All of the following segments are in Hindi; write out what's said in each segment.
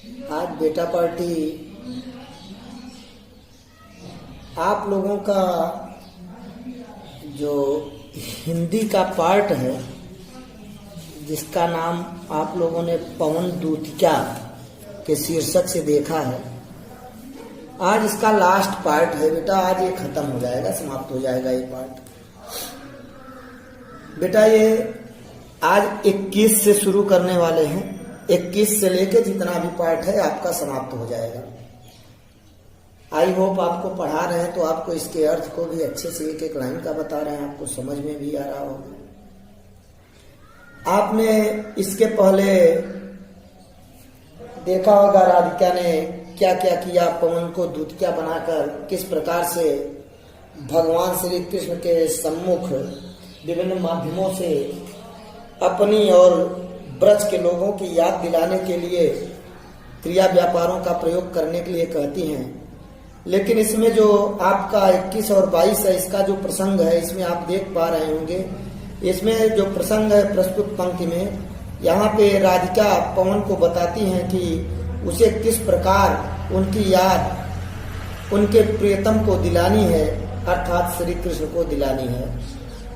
आज बेटा पार्टी आप लोगों का जो हिंदी का पार्ट है, जिसका नाम आप लोगों ने पवन दूतिका के शीर्षक से देखा है, आज इसका लास्ट पार्ट है बेटा। आज ये खत्म हो जाएगा, समाप्त हो जाएगा ये पार्ट बेटा। ये आज 21 से शुरू करने वाले हैं। 21 से लेके जितना भी पार्ट है आपका समाप्त हो जाएगा। आई होप आपको पढ़ा रहे हैं तो आपको इसके अर्थ को भी अच्छे से एक एक लाइन का बता रहे हैं, आपको समझ में भी आ रहा होगा। आपने इसके पहले देखा होगा राधिका ने क्या क्या किया, पवन को दूतिका बनाकर किस प्रकार से भगवान श्री कृष्ण के सम्मुख विभिन्न माध्यमों से अपनी और ब्रज के लोगों की याद दिलाने के लिए क्रिया व्यापारों का प्रयोग करने के लिए कहती हैं। लेकिन इसमें जो आपका 21 और 22 है, इसका जो प्रसंग है, इसमें आप देख पा रहे होंगे, इसमें जो प्रसंग है प्रस्तुत पंक्ति में, यहाँ पे राधिका पवन को बताती हैं कि उसे किस प्रकार उनकी याद उनके प्रियतम को दिलानी है, अर्थात श्री कृष्ण को दिलानी है।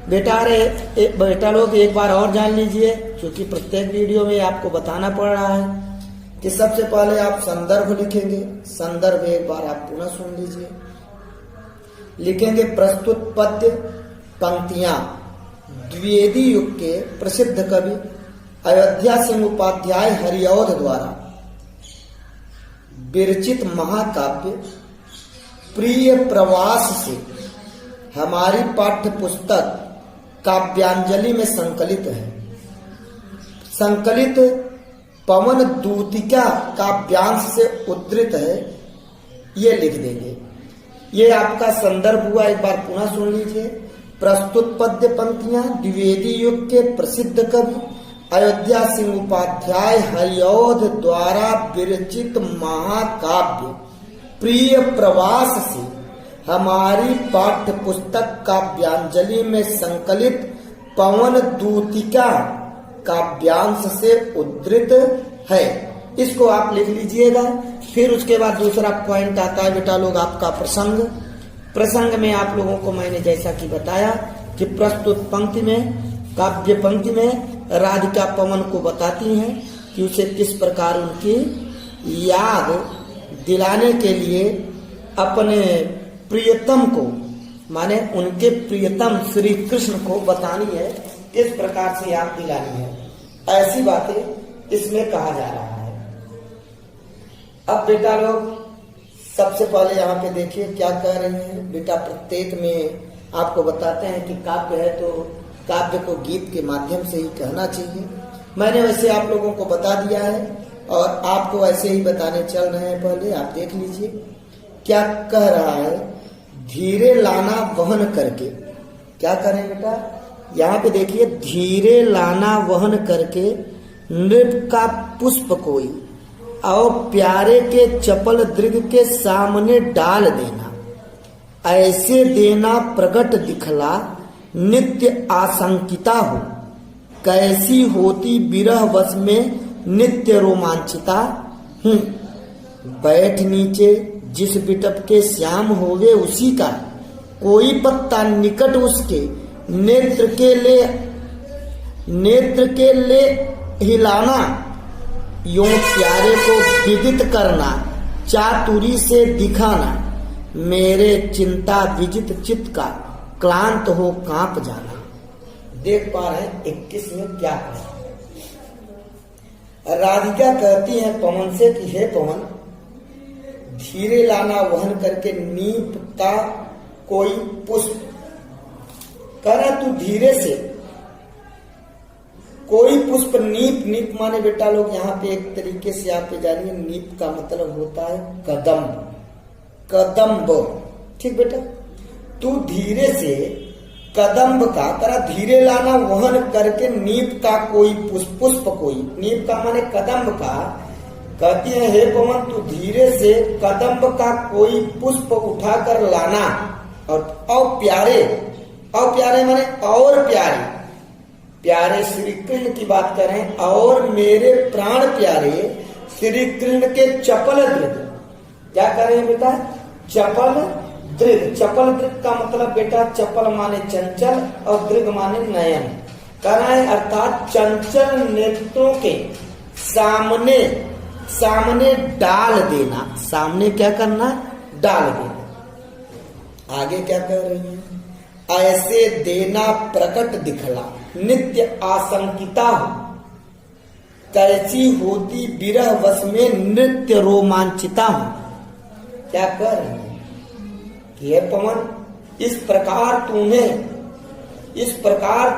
बेटा लोग एक बार और जान लीजिए, क्योंकि प्रत्येक वीडियो में आपको बताना पड़ रहा है कि सबसे पहले आप संदर्भ लिखेंगे। संदर्भ एक बार आप पुनः सुन लीजिए। लिखेंगे प्रस्तुत पद्य पंक्तियां द्विवेदी युग के प्रसिद्ध कवि अयोध्या सिंह उपाध्याय हरिऔध द्वारा विरचित महाकाव्य प्रिय प्रवास से हमारी पाठ्य पुस्तक काव्यांजलि में संकलित है। संकलित पवन दूतिका काव्यांश से उद्धृत है, ये लिख देंगे। ये आपका संदर्भ हुआ, एक बार पुनः सुन लीजिए। प्रस्तुत पद्य पंक्तियां द्विवेदी युग के प्रसिद्ध कवि अयोध्या सिंह उपाध्याय हरिऔध द्वारा विरचित महाकाव्य प्रिय प्रवास से हमारी पाठ्य पुस्तक काव्यांजलि में संकलित पवन दूतिका काव्यांश से उद्धृत है। इसको आप लिख लीजिएगा। फिर उसके बाद दूसरा पॉइंट आता है बेटा लोग आपका प्रसंग। प्रसंग में आप लोगों को मैंने जैसा कि बताया कि प्रस्तुत पंक्ति में, काव्य पंक्ति में राधिका पवन को बताती हैं कि उसे किस प्रकार उनकी याद दिलाने के लिए अपने प्रियतम को, माने उनके प्रियतम श्री कृष्ण को बतानी है, किस प्रकार से याद दिलानी है। ऐसी बातें इसमें कहा जा रहा है। अब बेटा लोग सबसे पहले यहाँ पे देखिए क्या कह रहे हैं बेटा। प्रत्येक में आपको बताते हैं कि काव्य है तो काव्य को गीत के माध्यम से ही कहना चाहिए। मैंने वैसे आप लोगों को बता दिया है और आपको ऐसे ही बताने चल रहे हैं। पहले आप देख लीजिए क्या कह रहा है। धीरे लाना वहन करके, क्या करें बेटा, यहाँ पे देखिए, धीरे लाना वहन करके नृप का पुष्प कोई और प्यारे के चपल दृग के सामने डाल देना, ऐसे देना प्रगट दिखला नित्य आशंकिता हो, कैसी होती विरह वश में नित्य रोमांचिता हूँ। बैठ नीचे जिस बिटप के श्याम होवे उसी का, कोई पत्ता निकट उसके नेत्र के ले हिलाना, यूं प्यारे को विदित करना, चातुरी से दिखाना, मेरे चिंता विजित चित्त का क्लांत हो कांप जाना। देख पा रहे 21 में क्या है। राधिका कहती है पवन से कि हे पवन, धीरे लाना वहन करके नीप का कोई पुष्प, कह रहा तू धीरे से कोई पुष्प, नीप, नीप माने बेटा लोग यहाँ पे एक तरीके से आप जानिए, नीप का मतलब होता है कदम्ब, कदम्ब, ठीक बेटा। तू धीरे से कदम्ब का, करा धीरे लाना वहन करके नीप का कोई पुष्प, पुष्प कोई, नीप का माने कदम्ब का। कहती है हे पवन तू धीरे से कदम्ब का कोई पुष्प उठाकर लाना, और प्यारे, और प्यारे माने और प्यारे, प्यारे श्री कृष्ण की बात करें, और मेरे प्राण प्यारे श्री कृष्ण के चपल दृढ़, क्या कर रहे हैं बेटा, चपल दृढ़। चपल दृढ़ का मतलब बेटा चपल माने चंचल और दृढ़ माने नयन, कह रहा है अर्थात चंचल नेत्रों के सामने सामने डाल देना, सामने क्या करना, डाल देना। आगे क्या कह रही है, ऐसे देना प्रकट दिखला नित्य आशंकिता हो, कैसी होती विरह वश में नृत्य रोमांचिता हो। क्या कर रहे हैं कि हे पवन, इस प्रकार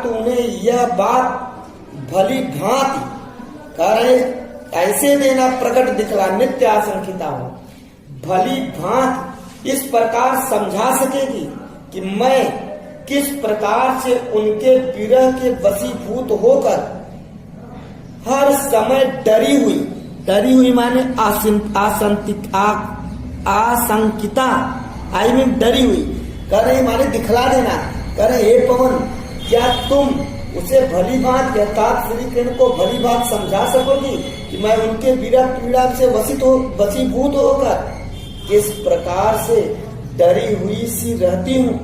तूने यह बात भली भांति कह रहे, ऐसे देना प्रकट दिखला नित्य आशंकिता हो, भली भांति इस प्रकार समझा सकेगी कि मैं किस प्रकार से उनके विरह के वशीभूत होकर हर समय डरी हुई माने आशंकिता, आई मीन डरी हुई, कह रहे माने दिखला देना, कह रहे हे पवन, क्या तुम उसे भली बात अर्थात श्री कृष्ण को भली बात समझा सकोगी कि मैं उनके विरह पीड़ा से वशीभूत होकर किस प्रकार से डरी हुई सी रहती हूँ।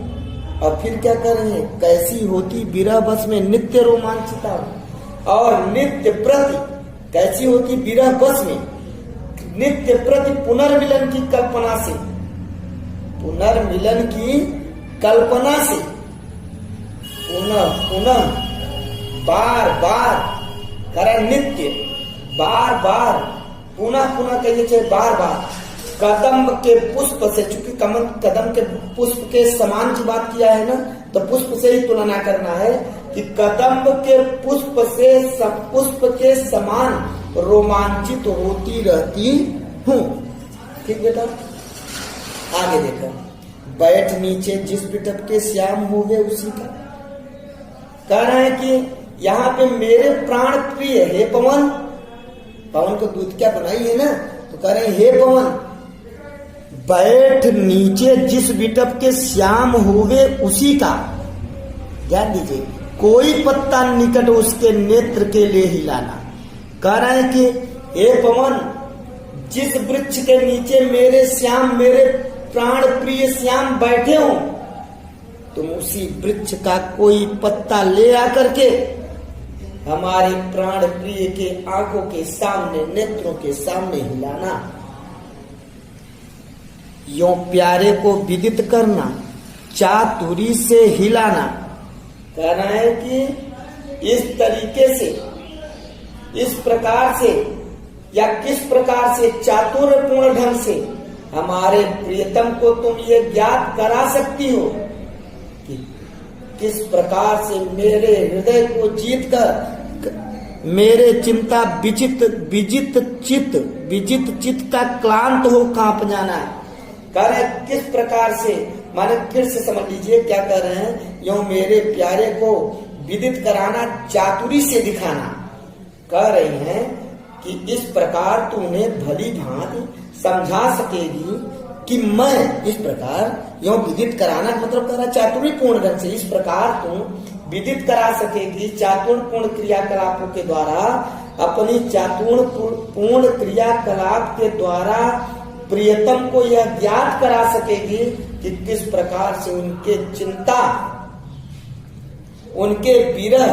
और फिर क्या कर रहे हैं, कैसी होती विरह बस में नित्य रोमांचिता, और नित्य प्रति कैसी होती विरह बस में नित्य प्रति पुनर्मिलन की कल्पना से, पुनर्मिलन की कल्पना से पुनः पुनः बार बार करे नित्य, बार बार पुनः पुनः कहिए चाहे बार बार, कदम के पुष्प से, चूंकि कदम के पुष्प के समान की बात किया है ना, तो पुष्प से ही तुलना करना है कि कदम के पुष्प से सब पुष्प के समान रोमांचित होती रहती हूँ। ठीक बेटा, आगे देखो, बैठ नीचे जिस बिटप के श्याम होवे उसी का, कह रहे हैं कि यहाँ पे मेरे प्राण प्रिय हे पवन, पवन को दूध क्या बनाई है ना, तो कह रहे हैं हे पवन, बैठ नीचे जिस बिटप के श्याम होवे उसी का, ध्यान दीजिए, कोई पत्ता निकट उसके नेत्र के लिए हिलाना। कह रहे हैं कि हे पवन, जिस वृक्ष के नीचे मेरे श्याम, मेरे प्राण प्रिय श्याम बैठे हो, तुम उसी वृक्ष का कोई पत्ता ले आकर के हमारे प्राण प्रिय के आंखों के सामने, नेत्रों के सामने हिलाना। यों प्यारे को विदित करना, चातुरी से हिलाना। कहना है कि इस तरीके से, इस प्रकार से या किस प्रकार से चातुर्यपूर्ण ढंग से हमारे प्रियतम को तुम ये ज्ञात करा सकती हो कि किस प्रकार से मेरे हृदय को जीतकर मेरे चिंता विजित चित्त का क्लांत हो कांप जाना। कह रहे किस प्रकार से, माने फिर से समझ लीजिए क्या कर रहे हैं, यो मेरे प्यारे को विदित कराना, चातुरी से दिखाना। कह रहे हैं कि इस प्रकार तू उन्हें भली भांति समझा सकेगी कि मैं इस प्रकार यो विदित कराना, मतलब कह रहा चातुरी पूर्ण ढंग से, इस प्रकार तू विदित करा सकेगी चातुर्पूर्ण क्रियाकलापों के द्वारा, अपनी चातुर्पूर्ण क्रियाकलाप के द्वारा प्रियतम को यह ज्ञात करा सकेगी कि किस प्रकार से उनके चिंता, उनके विरह,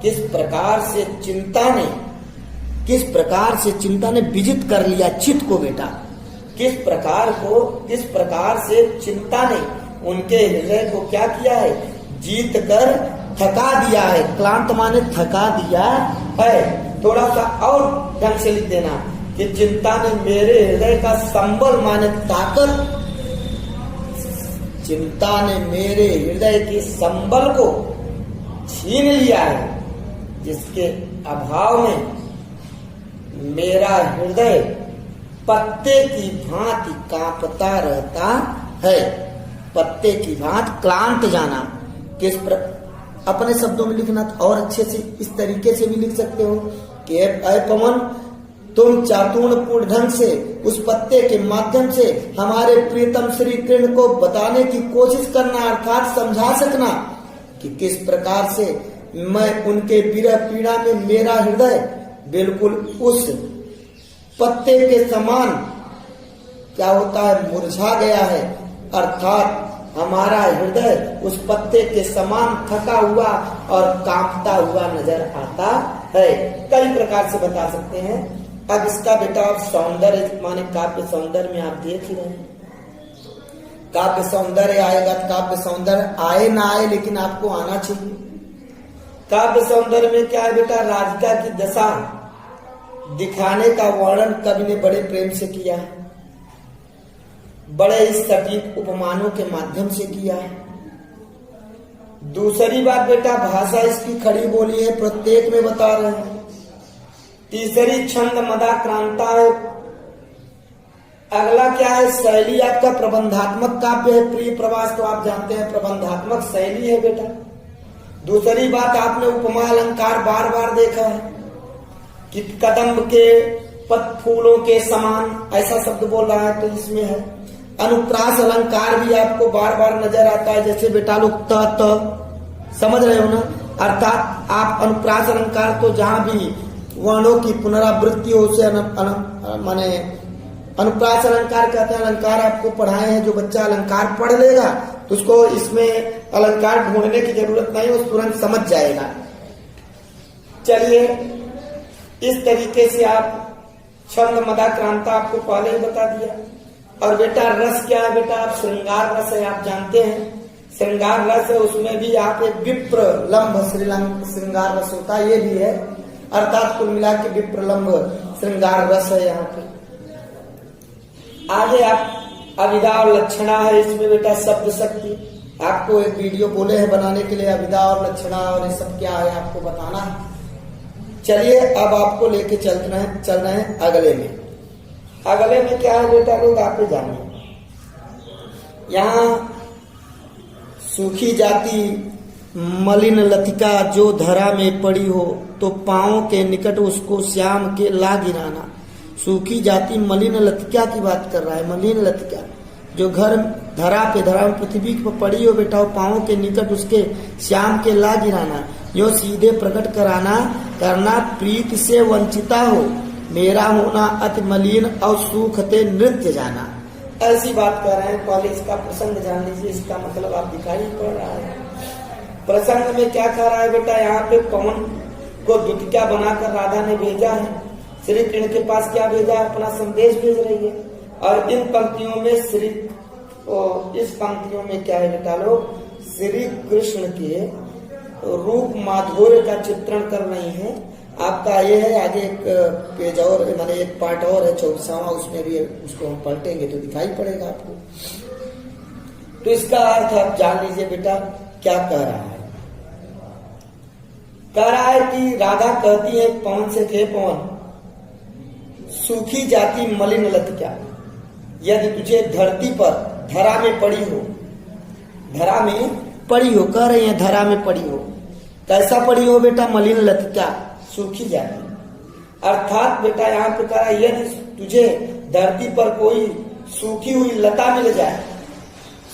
किस प्रकार से चिंता ने विजित कर लिया चित्त को बेटा, किस प्रकार से चिंता ने उनके हृदय को क्या किया है, जीत कर थका दिया है। क्लांत माने थका दिया है। थोड़ा सा और ढंग से लिख देना कि चिंता ने मेरे हृदय का संबल माने ताकत, चिंता ने मेरे हृदय के संबल को छीन लिया है, जिसके अभाव में मेरा हृदय पत्ते की भांति कांपता रहता है। पत्ते की भांति क्लांत जाना, किस अपने शब्दों में लिखना और अच्छे से इस तरीके से भी लिख सकते हो कि अय पवन, तुम चातुर्यपूर्ण ढंग से उस पत्ते के माध्यम से हमारे प्रियतम श्री कृष्ण को बताने की कोशिश करना, अर्थात समझा सकना कि किस प्रकार से मैं उनके विरह पीड़ा में मेरा हृदय बिल्कुल उस पत्ते के समान क्या होता है, मुरझा गया है, अर्थात हमारा हृदय उस पत्ते के समान थका हुआ और कांपता हुआ नजर आता है। कई प्रकार से बता सकते हैं। अब इसका बेटा आप सौंदर्य माने काव्य सौंदर्य में आप देख ही रहे हैं, काव्य सौंदर्य आएगा, काव्य सौंदर्य आए ना आए लेकिन आपको आना चाहिए। काव्य सौंदर्य में क्या है बेटा, राधिका की दशा दिखाने का वर्णन कवि ने बड़े प्रेम से किया है, बड़े ही सटीक उपमानों के माध्यम से किया है। दूसरी बात बेटा, भाषा इसकी खड़ी बोली है, प्रत्येक में बता रहे हैं। तीसरी छंद मदाक्रांता है। अगला क्या है, शैली आपका प्रबंधात्मक काव्य है। प्रिय प्रवास तो आप जानते हैं प्रबंधात्मक शैली है बेटा। दूसरी बात, आपने उपमा अलंकार बार बार देखा है कि कदम्ब के पद फूलों के समान, ऐसा शब्द बोल रहा है तो इसमें है। अनुप्रास अलंकार भी आपको बार बार नजर आता है, जैसे बेटा लोग त समझ रहे हो ना, अर्थात आप अनुप्रास अलंकार तो जहां भी वर्णों की पुनरावृत्ति हो उसे माने अनुप्रास अलंकार कहते हैं। अलंकार आपको पढ़ाए हैं, जो बच्चा अलंकार पढ़ लेगा तो उसको इसमें अलंकार ढूंढने की जरूरत नहीं, वो तुरंत समझ जाएगा। चलिए, इस तरीके से आप छंद मदाक्रांता आपको पहले ही बता दिया। और बेटा रस क्या है बेटा, आप श्रृंगार रस है, आप जानते हैं श्रृंगार रस है, उसमें भी आप एक विप्र लंब श्रृंगार रस होता है, ये भी है, अर्थात कुल मिला के विप्र लंब श्रृंगार रस है यहाँ पे। आगे आप अविदा और लक्षणा है, इसमें बेटा शब्द शक्ति, आपको एक वीडियो बोले हैं बनाने के लिए, अविदा और लक्षणा और ये सब क्या है आपको बताना है। चलिए अब आपको लेके चल रहे हैं अगले में। अगले में क्या है बेटा लोग आप जानिए। यहाँ सूखी जाती मलिन लतिका जो धरा में पड़ी हो, तो पांव के निकट उसको श्याम के ला गिराना। सूखी जाती मलिन लतिका की बात कर रहा है, मलिन लतिका जो घर धरा में पृथ्वी पर पड़ी हो बेटा, पांव के निकट उसके श्याम के ला गिराना। यो सीधे प्रकट करना प्रीति से वंचिता हो, मेरा होना अति मलिन और सूखते नृत्य जाना। ऐसी बात कर रहे हैं। पहले इसका प्रसंग जान लीजिए, इसका मतलब आप दिखाई पड़ रहा है। प्रसंग में क्या कह रहा है बेटा, यहाँ पे पवन को दूतिका बनाकर राधा ने भेजा है, श्री कृष्ण के पास क्या भेजा है, अपना संदेश भेज रही है। और इन पंक्तियों में इस पंक्तियों में क्या है बेटा लोग, श्री कृष्ण के रूप माधुर्य का चित्रण कर रही है। आपका ये है आगे एक पेज और माने एक पार्ट और है 24वां, उसमें भी उसको हम पलटेंगे तो दिखाई पड़ेगा आपको। तो इसका अर्थ आप जान लीजिए बेटा क्या कह रहा है। कह रहा है कि राधा कहती है पवन से, थे पवन सूखी जाती मलिन लतिका, यदि तुझे धरती पर धरा में पड़ी हो, धरा में पड़ी हो, कह रही है धरा में पड़ी हो, कैसा पड़ी हो बेटा, मलिन लतिका सूखी जाती। अर्थात बेटा यहाँ पे कह रहा है यदि तुझे धरती पर कोई सूखी हुई लता मिल जाए,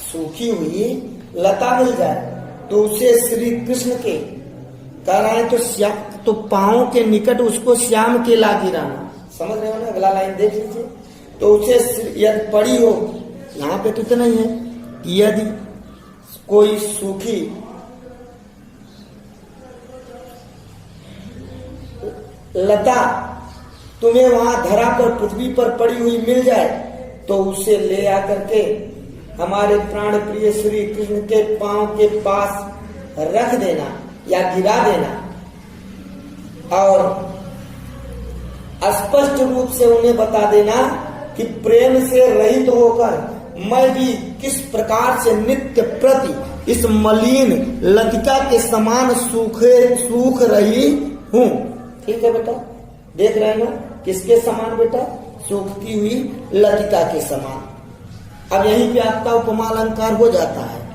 सूखी हुई लता मिल जाए, तो उसे श्री कृष्ण के कह रहा है तो पांव के निकट उसको श्याम के ला गिराना। समझ रहे हो ना, अगला लाइन देख लीजिए। तो उसे यदि पड़ी हो, यहाँ पे तो इतना ही है कि यदि कोई सूखी लता तुम्हें वहां धरा पर पृथ्वी पर पड़ी हुई मिल जाए, तो उसे ले आकर के हमारे प्राण प्रिय श्री कृष्ण के पांव के पास रख देना या गिरा देना, और स्पष्ट रूप से उन्हें बता देना कि प्रेम से रहित होकर मैं भी किस प्रकार से नित्य प्रति इस मलिन लतिका के समान सूख रही हूँ। ठीक है बेटा, देख रहे हैं ना, किसके समान बेटा, सूखती हुई लतिका के समान। अब यहीं पे आपका उपमा अलंकार हो जाता है।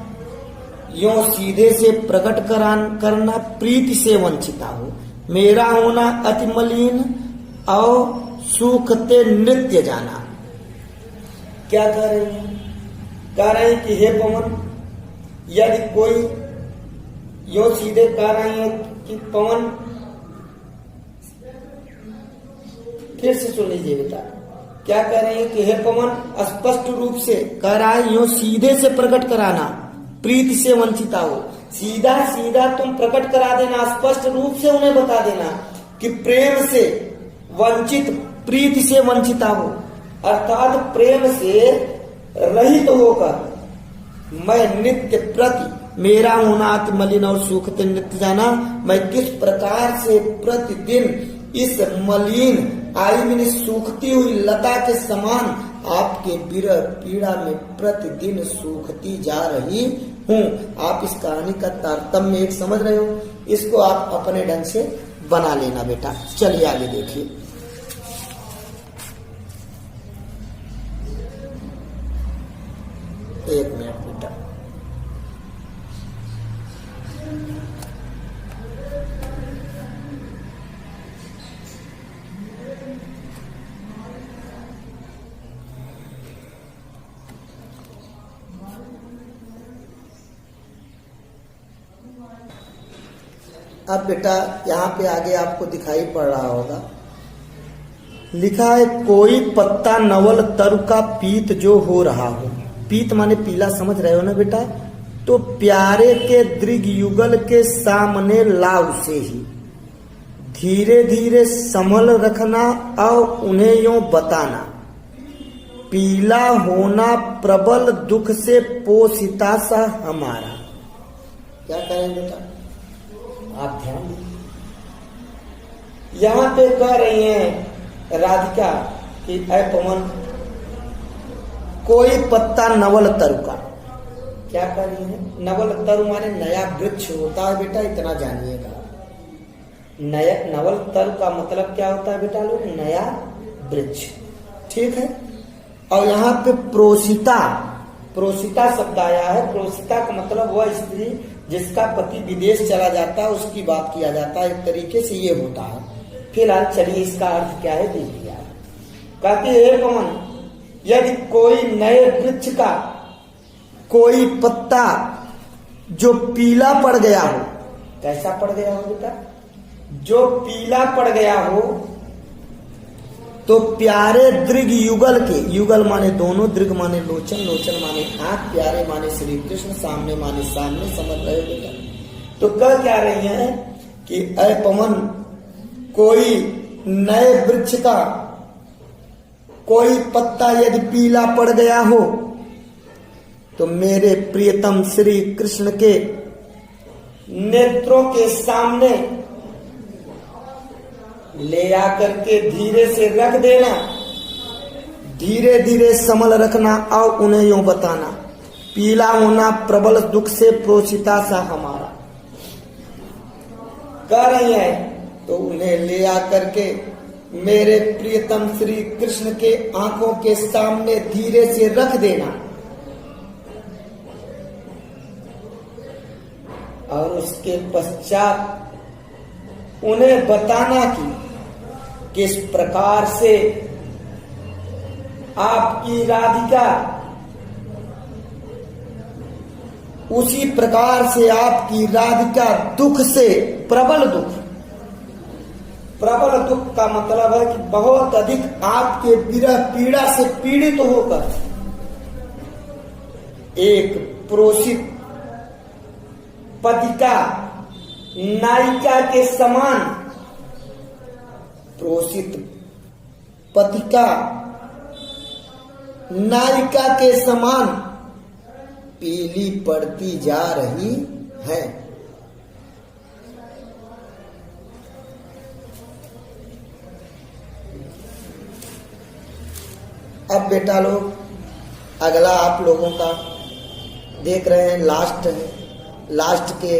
यो सीधे से प्रकट करना प्रीति से वंचिता हो, मेरा होना अति मलिन और सूखते नृत्य जाना। क्या कह रहे हैं, कह रहे हैं कि हे पवन, यदि कोई यो सीधे कह रहे हैं कि पवन फिर से सुन लीजिए बेटा, क्या कह रहे हैं कि हे पवन स्पष्ट रूप से कह रहा है, यूं सीधे से प्रकट कराना, प्रीति से वंचिता हो, सीधा सीधा तुम प्रकट करा देना, स्पष्ट रूप से उन्हें बता देना कि प्रेम से वंचित, प्रीति से वंचिता हो, अर्थात प्रेम से रहित होकर मैं नित्य प्रति, मेरा होना अति मलिन और सूखते नित्य जाना, मैं किस प्रकार से प्रतिदिन इस मलिन आई सूखती हुई लता के समान आपके विरह पीड़ा में प्रतिदिन सूखती जा रही हूँ। आप इस कहानी का तारतम्य एक समझ रहे हो, इसको आप अपने ढंग से बना लेना बेटा। चलिए आगे देखिए। एक मिनट बेटा, अब बेटा यहाँ पे आगे आपको दिखाई पड़ रहा होगा, लिखा है कोई पत्ता नवल तरु का पीत जो हो रहा हो। पीत माने पीला, समझ रहे हो ना बेटा। तो प्यारे के दृग युगल के सामने लाव से ही धीरे धीरे संभल रखना और उन्हें यूं बताना, पीला होना प्रबल दुख से पोषिता सा हमारा। क्या करें बेटा, आप ध्यान दीजिए। यहां पे कह रही हैं राधिका कि ऐ पवन कोई पत्ता नवल तरु का, क्या कह रही है, नवल तरु माने नया वृक्ष होता है बेटा, इतना जानिएगा। नया नवल तरु का मतलब क्या होता है बेटा लोग, नया वृक्ष, ठीक है। और यहाँ पे प्रोषिता, प्रोषिता शब्द आया है। प्रोषिता का मतलब वह स्त्री जिसका पति विदेश चला जाता है, उसकी बात किया जाता है, एक तरीके से ये होता है। फिलहाल चलिए इसका अर्थ क्या है देख लिया। कहती है पवन यदि कोई नए वृक्ष का कोई पत्ता जो पीला पड़ गया हो, कैसा पड़ गया हो बेटा, जो पीला पड़ गया हो, तो प्यारे दृग युगल के, युगल माने दोनों, दृग माने लोचन, लोचन माने आंख, प्यारे माने श्री कृष्ण, सामने माने सामने, समझ रहे हो बेटा। तो कह क्या रही है कि अय पवन कोई नए वृक्ष का कोई पत्ता यदि पीला पड़ गया हो तो मेरे प्रियतम श्री कृष्ण के नेत्रों के सामने ले आकर के धीरे से रख देना, धीरे धीरे संभल रखना और उन्हें यूं बताना, पीला होना प्रबल दुख से प्रोषिता सा हमारा। कह रही है तो उन्हें ले आकर के मेरे प्रियतम श्री कृष्ण के आंखों के सामने धीरे से रख देना और उसके पश्चात उन्हें बताना कि किस प्रकार से आपकी राधिका उसी प्रकार से आपकी राधिका दुख से, प्रबल दुख, प्रबल दुख का मतलब है कि बहुत अधिक आपके विरह पीड़ा से पीड़ित होकर एक प्रोषित पतिका नायिका के समान, प्रोषित पतिका नायिका के समान पीली पड़ती जा रही है। अब बेटा लोग अगला आप लोगों का देख रहे हैं, लास्ट है, लास्ट के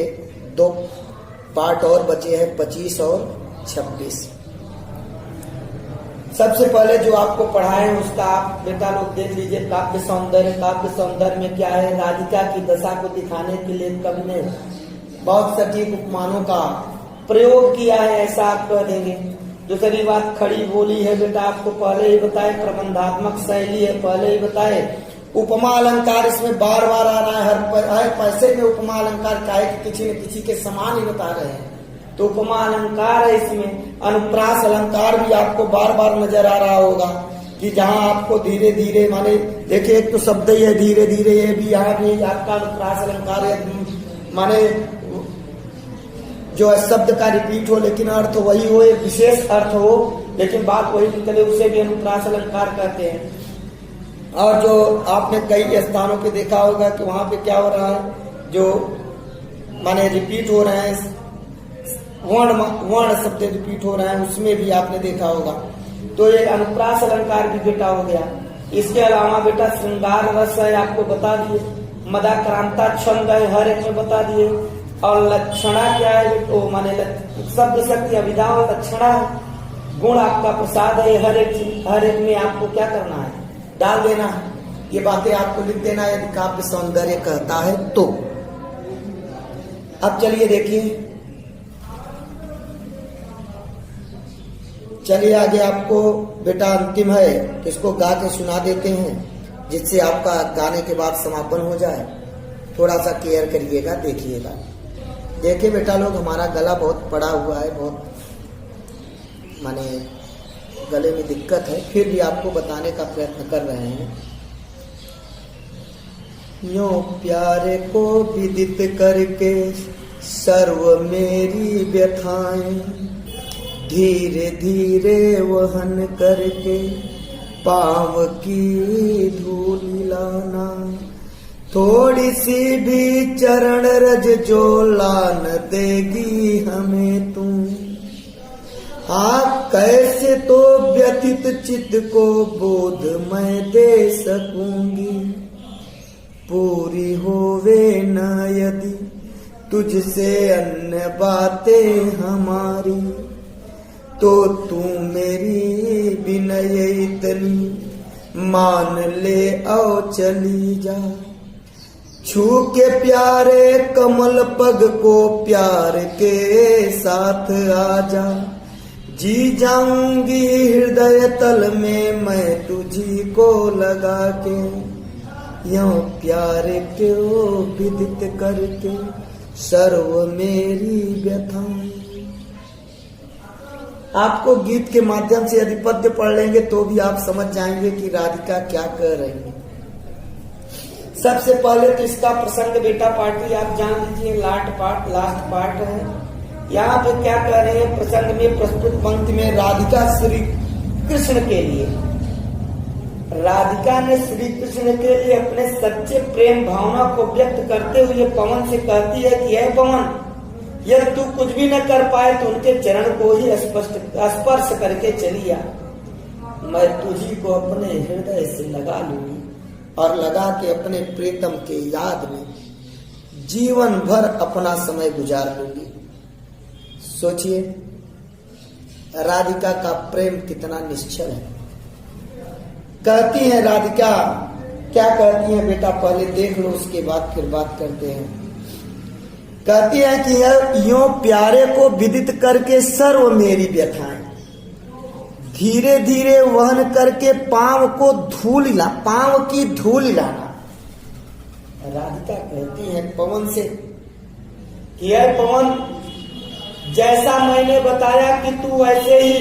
2 पार्ट और बचे हैं, 25 और 26। सबसे पहले जो आपको पढ़ाए हैं उसका आप बेटा लोग देख लीजिए। काव्य सौंदर्य, काव्य सौंदर्य में क्या है, राधिका की दशा को दिखाने के लिए कवि ने बहुत सटीक उपमानों का प्रयोग किया है, ऐसा आप कह देंगे। दूसरी बात खड़ी बोली है बेटा, आपको पहले ही बताए, प्रबंधात्मक शैली है, पहले ही बताए। उपमा अलंकार इसमें बार बार आ रहा है, हर पैसे में उपमा अलंकार काहे कि किसी न किसी के समान ही बता रहे हैं। तो उपमा अलंकार है, इसमें अनुप्रास अलंकार भी आपको बार बार नजर आ रहा होगा कि जहां आपको धीरे धीरे, माने देखिए एक तो शब्द ही है धीरे धीरे, ये भी यहाँ भी आपका अनुप्रास अलंकार है, माने जो शब्द का रिपीट हो लेकिन अर्थ वही हो, एक विशेष अर्थ हो लेकिन बात वही निकले, उसे भी अनुप्रास अलंकार कहते हैं। और जो आपने कई स्थानों पे देखा होगा कि वहां पे क्या हो रहा है, जो माने रिपीट हो रहे हैं, वर्ण शब्द रिपीट हो रहे हैं, उसमें भी आपने देखा होगा। तो ये अनुप्रास अलंकार भी बेटा हो गया। इसके अलावा बेटा श्रृंगार रस है, आपको बता दिए, मदाक्रांता छंद है, हर एक में बता दिए। और लक्षणा क्या है, तो माने शब्द शक्ति अभिधा और लक्षणा गुण आपका प्रसाद है, हर एक में आपको क्या करना है, डाल देना है। ये बातें आपको लिख देना यदि काव्य सौंदर्य कहता है तो। अब चलिए देखिए, चलिए आगे आपको बेटा अंतिम है, इसको गा के सुना देते हैं जिससे आपका गाने के बाद समापन हो जाए। थोड़ा सा केयर करिएगा, देखिएगा। देखिए बेटा लोग, हमारा गला बहुत पड़ा हुआ है, बहुत माने गले में दिक्कत है, फिर भी आपको बताने का प्रयत्न कर रहे हैं। यो प्यारे को विदित करके सर्व मेरी व्यथाएं, धीरे धीरे वहन करके पाँव की धूल लाना, थोड़ी सी भी चरण रज जो लान देगी हमें तू। हाँ कैसे तो व्यथित चित्त को बोध मैं दे सकूंगी, पूरी होवे न यदि तुझसे अन्य बातें हमारी, तो तू मेरी विनय इतनी मान ले आओ चली जा। छू के प्यारे कमल पग को प्यार के साथ आजा, जी जाऊंगी हृदय तल में मैं तुझी को लगा के, यों प्यार के ओ विदित करके सर्व मेरी व्यथाएं। आपको गीत के माध्यम से यदि पद्य पढ़ लेंगे तो भी आप समझ जाएंगे कि राधिका क्या कर रही है। सबसे पहले तो इसका प्रसंग बेटा पार्टी आप जान लीजिए, लास्ट पार्ट है। यहाँ पे क्या कह रहे हैं, प्रसंग में प्रस्तुत पंक्ति में राधिका श्री कृष्ण के लिए, राधिका ने श्री कृष्ण के लिए अपने सच्चे प्रेम भावना को व्यक्त करते हुए पवन से कहती है कि हे पवन, यदि तू कुछ भी न कर पाए तो उनके चरण को ही स्पर्श करके चली आ, मैं तुझी को अपने हृदय से लगा लूंगी और लगा के अपने प्रीतम के याद में जीवन भर अपना समय गुजार लूंगी। सोचिए राधिका का प्रेम कितना निश्चल है। कहती है राधिका, क्या कहती है बेटा, पहले देख लो उसके बाद फिर बात करते हैं। कहती है कि यूं प्यारे को विदित करके सर्व मेरी व्यथाएं, धीरे धीरे वहन करके पांव की धूल लाना। राधिका कहती है पवन से कि है पवन, जैसा मैंने बताया कि तू ऐसे ही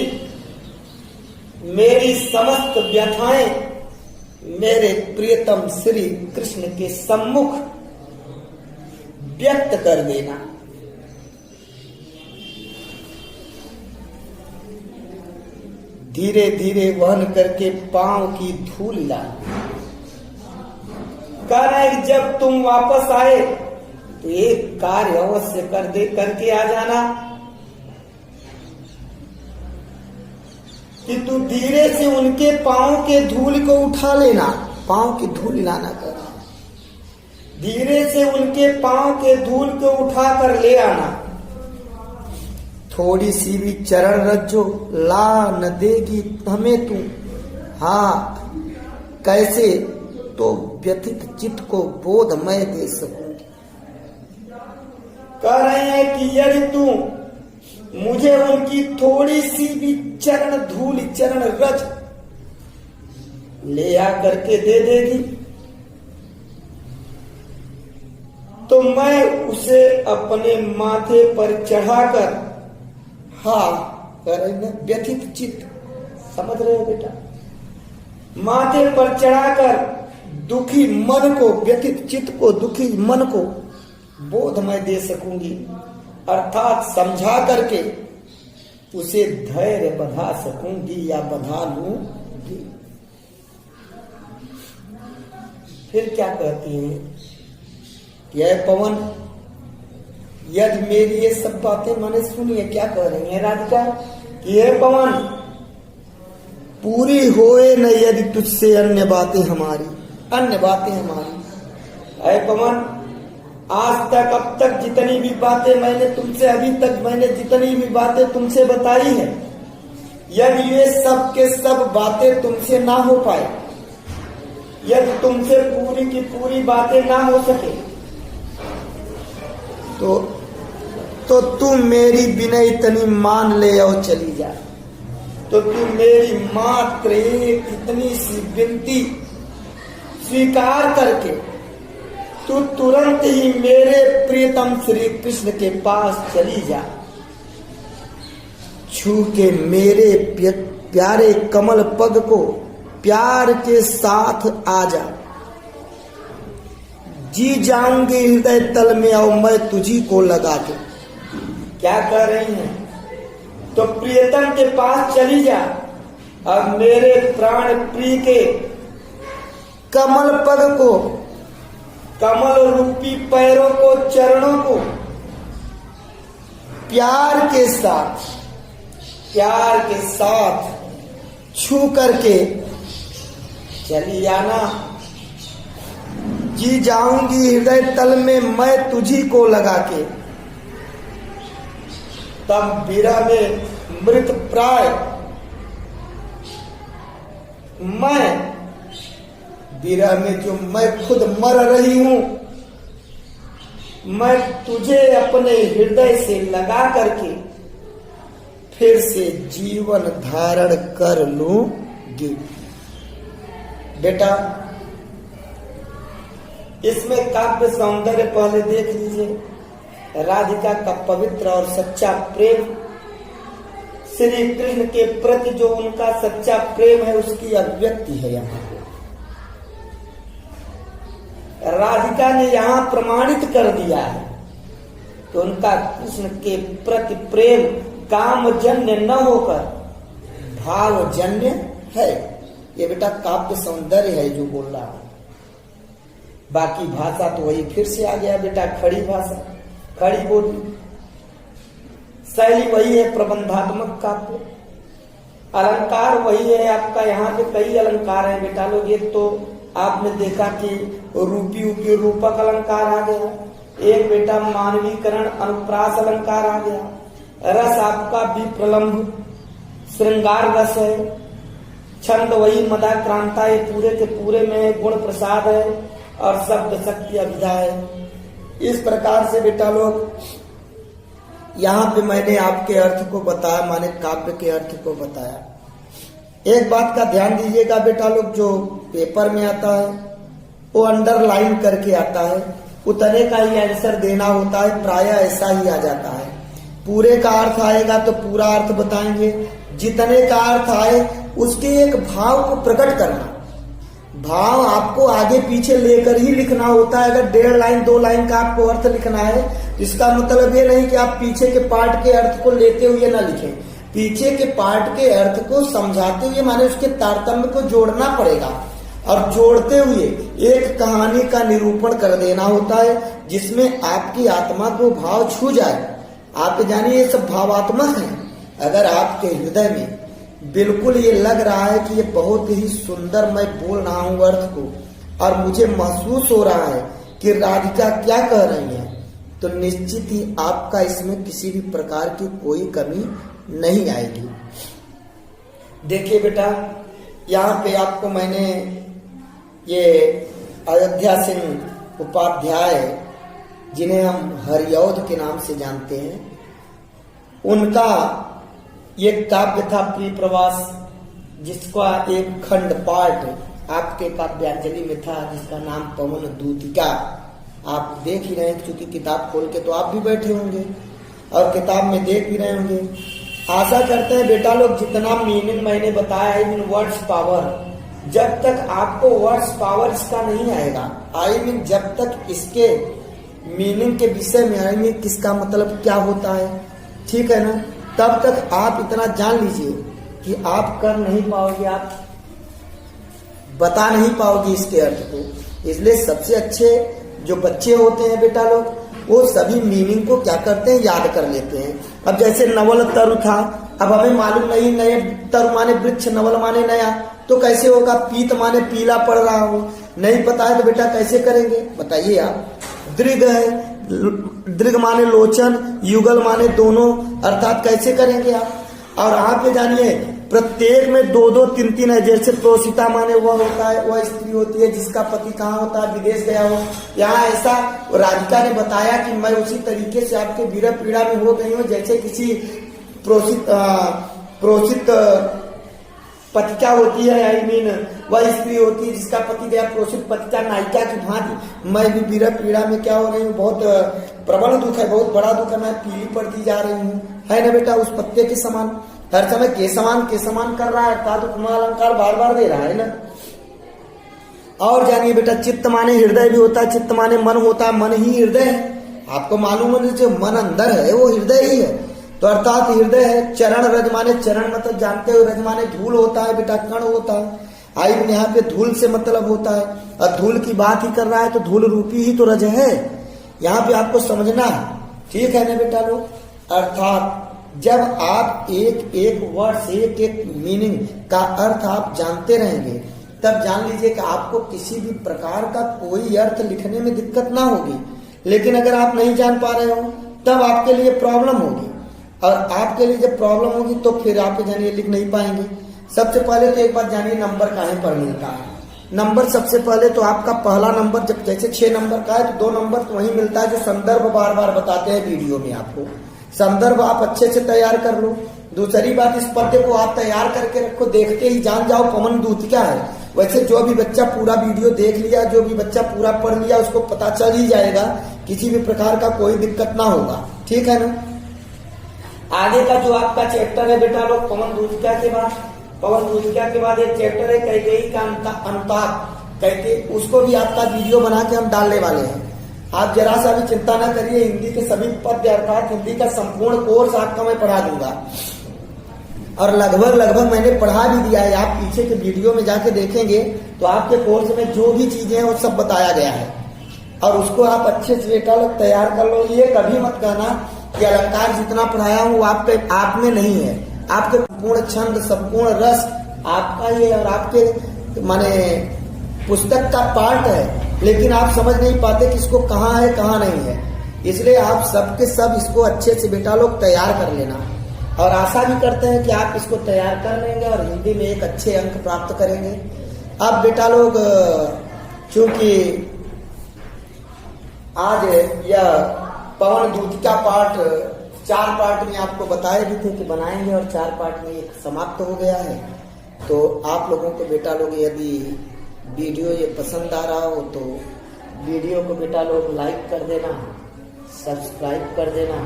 मेरी समस्त व्यथाएं मेरे प्रियतम श्री कृष्ण के सम्मुख व्यक्त कर देना। धीरे धीरे वहन करके पांव की धूल लाना। कह रहे जब तुम वापस आए तो एक कार्य अवश्य करके आ जाना कि तू धीरे से उनके पांव के धूल को उठा लेना। पांव की धूल लाना कर, धीरे से उनके पांव के धूल को उठा कर ले आना। थोड़ी सी भी चरण रज्जो ला न देगी हमें तू। हाँ कैसे तो व्यथित चित्त को बोध मैं दे सकूंगी। कह रहे हैं कि यदि तू मुझे उनकी थोड़ी सी भी चरण धूल चरण रज ले आ करके दे देगी तो मैं उसे अपने माथे पर चढ़ाकर हाँ कह रही ना, व्यथित चित्त, समझ रहे हो बेटा, माथे पर चढ़ाकर दुखी मन को, व्यथित चित्त को, दुखी मन को बोध मैं दे सकूंगी, अर्थात समझा करके उसे धैर्य बंधा सकूंगी या बंधा लूंगी। फिर क्या कहती है, यह पवन, यदि मेरी ये सब बातें मैंने सुनिए, क्या कह रही है राधिका कि यह पवन पूरी होए न यदि तुझसे अन्य बातें हमारी, अन्य बातें हमारी। अरे पवन, आज तक अब तक जितनी भी बातें मैंने तुमसे, अभी तक मैंने जितनी भी बातें तुमसे बताई है, यदि ये सब के सब बातें तुमसे ना हो पाए, यदि तुमसे पूरी की पूरी बातें ना हो सके, तो तू मेरी विनय इतनी मान ले और चली जा। तो तू मेरी मात्र एक इतनी सी विनती स्वीकार करके तू तुरंत ही मेरे प्रियतम श्री कृष्ण के पास चली जा, छू के मेरे प्यारे कमल पग को प्यार के साथ आ जा। जी जाऊंगी हृदय तल में और मैं तुझी को लगा के। क्या कर रही हैं? तो प्रियतम के पास चली जा और मेरे प्राण प्रिय के कमल पग को, कमल रूपी पैरों को, चरणों को प्यार के साथ छू करके चली आना। जी जाऊंगी हृदय तल में मैं तुझी को लगा के। तब विरह में मृत प्राय मैं, विरह में जो मैं खुद मर रही हूं, मैं तुझे अपने हृदय से लगा करके फिर से जीवन धारण कर लूंगी। बेटा, इसमें काव्य सौंदर्य पहले देख लीजिए। राधिका का पवित्र और सच्चा प्रेम, श्री कृष्ण के प्रति जो उनका सच्चा प्रेम है, उसकी अभिव्यक्ति है यहाँ पे। राधिका ने यहाँ प्रमाणित कर दिया है कि उनका कृष्ण के प्रति प्रेम कामजन्य न होकर भावजन्य है। ये बेटा काव्य सौंदर्य है जो बोल रहा है। बाकी भाषा तो वही फिर से आ गया बेटा, खड़ी भाषा, खड़ी बोली, शैली वही है, प्रबंधात्मक काव्य। अलंकार वही है आपका। यहाँ पे कई अलंकार है बेटा लोग। एक तो आपने देखा कि रूपी उपी रूपक अलंकार आ गया, एक बेटा मानवीकरण अनुप्रास अलंकार आ गया, रस आपका विप्रलंभ श्रृंगार रस है, छंद वही मदाक्रांता, ये पूरे के पूरे में गुण प्रसाद है और शब्द शक्ति अभिधा है। इस प्रकार से बेटा लोग यहाँ पे मैंने आपके अर्थ को बताया, माने काव्य के अर्थ को बताया। एक बात का ध्यान दीजिएगा बेटा लोग, जो पेपर में आता है वो अंडरलाइन करके आता है, उतने का ही आंसर देना होता है, प्रायः ऐसा ही आ जाता है। पूरे का अर्थ आएगा तो पूरा अर्थ बताएंगे, जितने का अर्थ आए उसके एक भाव को प्रकट करना। भाव आपको आगे पीछे लेकर ही लिखना होता है। अगर 1.5 लाइन 2 लाइन का आपको अर्थ लिखना है, इसका मतलब ये नहीं कि आप पीछे के पार्ट के अर्थ को लेते हुए ना लिखें। पीछे के पार्ट के अर्थ को समझाते हुए, माने उसके तारतम्य को जोड़ना पड़ेगा और जोड़ते हुए एक कहानी का निरूपण कर देना होता है, जिसमें आपकी आत्मा को भाव छू जाए। आप जानिए ये सब भावात्मक है। अगर आपके हृदय में बिल्कुल ये लग रहा है कि ये बहुत ही सुंदर मैं बोल रहा हूं अर्थ को, और मुझे महसूस हो रहा है कि राधिका क्या कह रही है, तो निश्चित ही आपका इसमें किसी भी प्रकार की कोई कमी नहीं आएगी। देखिए बेटा, यहाँ पे आपको मैंने ये अयोध्या सिंह उपाध्याय, जिन्हें हम हरिऔध के नाम से जानते हैं, उनका ये काव्य था प्रिय प्रवास, जिसका एक खंड पाठ आपके काव्यांजलि में था, जिसका नाम पवन दूतिका। आप देख ही रहे हैं, क्योंकि किताब खोल के तो आप भी बैठे होंगे और किताब में देख भी रहे होंगे आशा करते हैं बेटा लोग जितना मीनिंग मैंने बताया है इन वर्ड्स पावर, जब तक आपको वर्ड्स पावर इसका नहीं आएगा, आई मीन जब तक इसके मीनिंग के विषय में आई मीन किसका मतलब क्या होता है, ठीक है ना, तब तक आप इतना जान लीजिए कि आप कर नहीं पाओगे, आप बता नहीं पाओगे इसके अर्थ को। इसलिए सबसे अच्छे जो बच्चे होते हैं बेटा लोग, वो सभी मीनिंग को क्या करते हैं, याद कर लेते हैं। अब जैसे नवल तरु था, अब हमें मालूम नहीं, नए तरु माने वृक्ष, नवल माने नया, तो कैसे होगा, पीत माने पीला पड़ रहा हो, नहीं पता है तो बेटा कैसे करेंगे बताइए आप। दृग है, दृग माने लोचन, युगल माने दोनों, अर्थात कैसे करेंगे आप। और आप ये जानिए प्रत्येक में दो दो तीन तीन है, जैसे प्रोसिता माने वह होता है, वह स्त्री होती है जिसका पति कहाँ होता है, विदेश गया हो। यहाँ ऐसा राधिका ने बताया कि मैं उसी तरीके से आपके विरह पीड़ा में हो गई हूँ, जैसे किसी प्रोसित पतिका होती है, आई मीन वह स्त्री होती है जिसका पति गया, प्रोसित पतिका नायिका की भांति मैं भी विरह पीड़ा में क्या हो रही हूँ, बहुत प्रबल दुख है, बहुत बड़ा दुख है, मैं पीली पड़ती जा रही हूँ, है ना बेटा। उस पत्ते के समान हर समय के समान कर रहा है, अर्थात उपमा अलंकार बार बार दे रहा है ना। और जानिए बेटा चित्त माने हृदय भी होता है, चित्त माने मन होता है, मन ही हृदय है, आपको मालूम है जो मन अंदर है वो हृदय ही है, तो अर्थात हृदय है। चरण रज माने चरण मतलब जानते हो, रज माने धूल होता है बेटा, कण होता है, आई यहाँ पे धूल से मतलब होता है, और धूल की बात ही कर रहा है तो धूल रूपी ही तो रज है, यहाँ पे आपको समझना है, ठीक है ना बेटा लोग। अर्थात जब आप एक एक वर्ड से एक एक मीनिंग का अर्थ आप जानते रहेंगे, तब जान लीजिए कि आपको किसी भी प्रकार का कोई अर्थ लिखने में दिक्कत ना होगी। लेकिन अगर आप नहीं जान पा रहे हो तब आपके लिए प्रॉब्लम होगी, और आपके लिए जब प्रॉब्लम होगी तो फिर आप जानिए लिख नहीं पाएंगे। सबसे पहले तो एक बात जानिए नंबर कहाँ पर मिलता है। नंबर सबसे पहले तो आपका पहला नंबर जब जैसे 6 नंबर का है तो 2 नंबर तो वही मिलता है जो संदर्भ बार बार बताते हैं वीडियो में, आपको संदर्भ आप अच्छे से तैयार कर लो। दूसरी बात, इस पद्य को आप तैयार करके रखो, देखते ही जान जाओ पवन दूत क्या है। वैसे जो भी बच्चा पूरा वीडियो देख लिया, जो भी बच्चा पूरा पढ़ लिया, उसको पता चल ही जाएगा, किसी भी प्रकार का कोई दिक्कत ना होगा, ठीक है ना। आगे का जो आपका चैप्टर है बेटा लोग, पवन दूतिका के बाद एक चैप्टर है कैकेयी का अनुताप, कहते उसको भी आपका वीडियो बना के हम डालने वाले हैं। आप जरा सा भी चिंता ना करिए, हिंदी के सभी पद्य अर्थात हिंदी का संपूर्ण कोर्स आपका मैं पढ़ा दूंगा, और लगभग मैंने पढ़ा भी दिया है। आप पीछे के वीडियो में जाके देखेंगे तो आपके कोर्स में जो भी चीजें हैं वो सब बताया गया है, और उसको आप अच्छे से बेटा लोग तैयार कर लो। ये कभी मत कहना कि अलंकार जितना पढ़ाया हूँ वो आप में नहीं है, आपके पूर्ण छंद संपूर्ण रस आपका ये और आपके माने पुस्तक का पार्ट है, लेकिन आप समझ नहीं पाते कि इसको कहाँ है कहाँ नहीं है। इसलिए आप सबके सब इसको अच्छे से बेटा लोग तैयार कर लेना, और आशा भी करते हैं कि आप इसको तैयार कर लेंगे और हिंदी में एक अच्छे अंक प्राप्त करेंगे। अब बेटा लोग चूंकि आज यह पवन दूतिका पार्ट 4 पार्ट में आपको बताए भी थे कि बनाएंगे, और 4 पार्ट में एक समाप्त हो गया है। तो आप लोगों को बेटा लोग यदि वीडियो ये पसंद आ रहा हो तो वीडियो को बेटा लोग लाइक कर देना, सब्सक्राइब कर देना,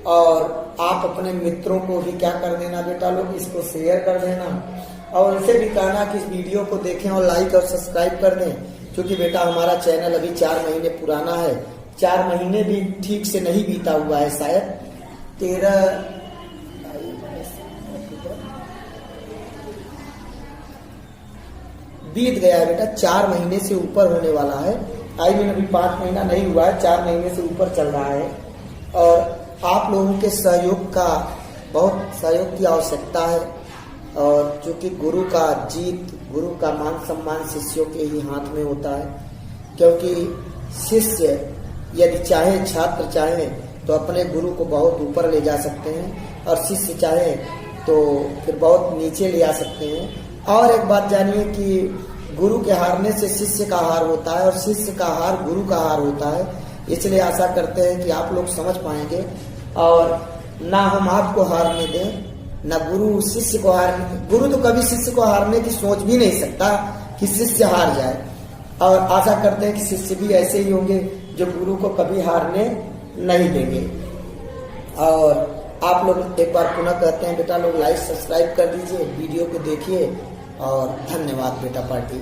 और आप अपने मित्रों को भी क्या कर देना बेटा लोग, इसको शेयर कर देना, और उनसे भी कहना कि इस वीडियो को देखें और लाइक और सब्सक्राइब कर दें। क्योंकि बेटा हमारा चैनल अभी 4 महीने पुराना है, 4 महीने भी ठीक से नहीं बीता हुआ है, शायद 13 बीत गया है बेटा, 4 महीने से ऊपर होने वाला है। आई मीन अभी 5 महीना नहीं हुआ है, 4 महीने से ऊपर चल रहा है। और आप लोगों के सहयोग का बहुत सहयोग की आवश्यकता है, और चूंकि गुरु का जीत, गुरु का मान सम्मान शिष्यों के ही हाथ में होता है। क्योंकि शिष्य यदि चाहे, छात्र चाहे तो अपने गुरु को बहुत ऊपर ले जा सकते हैं, और शिष्य चाहे तो फिर बहुत नीचे ले आ सकते हैं। और एक बात जानिए कि गुरु के हारने से शिष्य का हार होता है, और शिष्य का हार गुरु का हार होता है। इसलिए आशा करते हैं कि आप लोग समझ पाएंगे, और ना हम आपको हारने दें, ना गुरु शिष्य को हारने दें। गुरु तो कभी शिष्य को हारने की सोच भी नहीं सकता कि शिष्य हार जाए, और आशा करते हैं कि शिष्य भी ऐसे ही होंगे जो गुरु को कभी हारने नहीं देंगे। और आप लोग एक बार पुनः कहते हैं बेटा लोग लाइक सब्सक्राइब कर दीजिए, वीडियो को देखिए और धन्यवाद बेटा पार्टी।